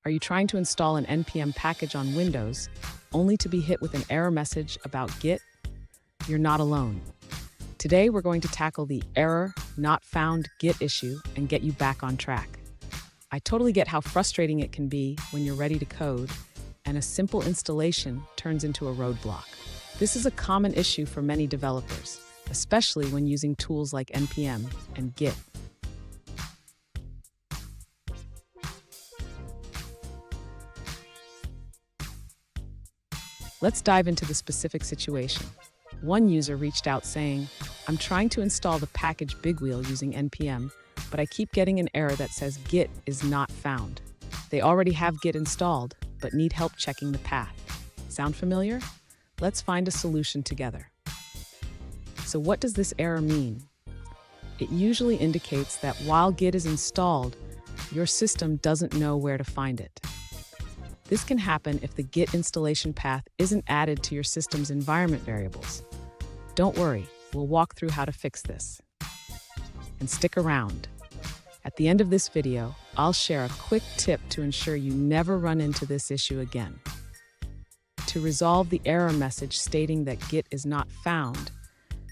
Are you trying to install an NPM package on Windows only to be hit with an error message about Git? You're not alone. Today, we're going to tackle the error not found Git issue and get you back on track. I totally get how frustrating it can be when you're ready to code and a simple installation turns into a roadblock. This is a common issue for many developers, especially when using tools like NPM and Git. Let's dive into the specific situation. One user reached out saying, "I'm trying to install the package Bigwheel using NPM, but I keep getting an error that says Git is not found." They already have Git installed, but need help checking the path. Sound familiar? Let's find a solution together. So what does this error mean? It usually indicates that while Git is installed, your system doesn't know where to find it. This can happen if the Git installation path isn't added to your system's environment variables. Don't worry, we'll walk through how to fix this. And stick around. At the end of this video, I'll share a quick tip to ensure you never run into this issue again. To resolve the error message stating that Git is not found,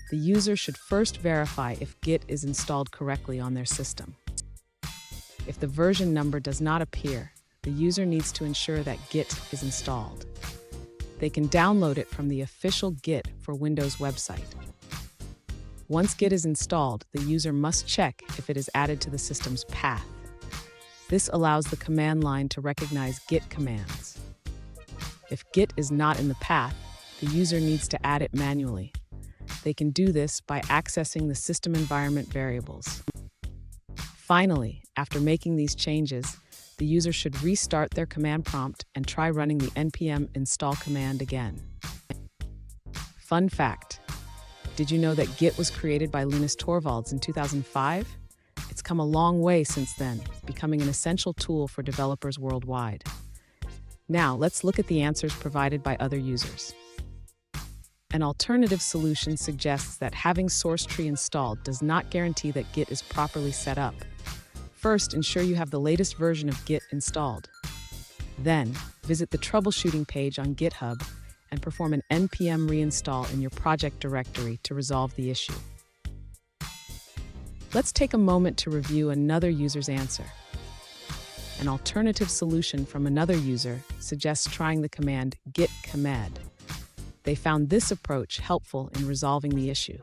the user should first verify if Git is installed correctly on their system. If the version number does not appear, the user needs to ensure that Git is installed. They can download it from the official Git for Windows website. Once Git is installed, the user must check if it is added to the system's path. This allows the command line to recognize Git commands. If Git is not in the path, the user needs to add it manually. They can do this by accessing the system environment variables. Finally, after making these changes, the user should restart their command prompt and try running the npm install command again. Fun fact: did you know that Git was created by Linus Torvalds in 2005? It's come a long way since then, becoming an essential tool for developers worldwide. Now, let's look at the answers provided by other users. An alternative solution suggests that having SourceTree installed does not guarantee that Git is properly set up. First, ensure you have the latest version of Git installed. Then, visit the troubleshooting page on GitHub and perform an npm reinstall in your project directory to resolve the issue. Let's take a moment to review another user's answer. An alternative solution from another user suggests trying the command git command. They found this approach helpful in resolving the issue.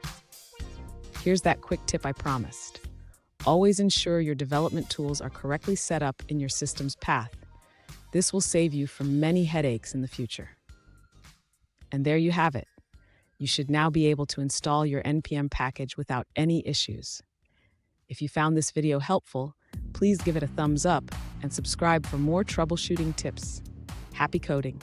Here's that quick tip I promised. Always ensure your development tools are correctly set up in your system's path. This will save you from many headaches in the future. And there you have it. You should now be able to install your NPM package without any issues. If you found this video helpful, please give it a thumbs up and subscribe for more troubleshooting tips. Happy coding!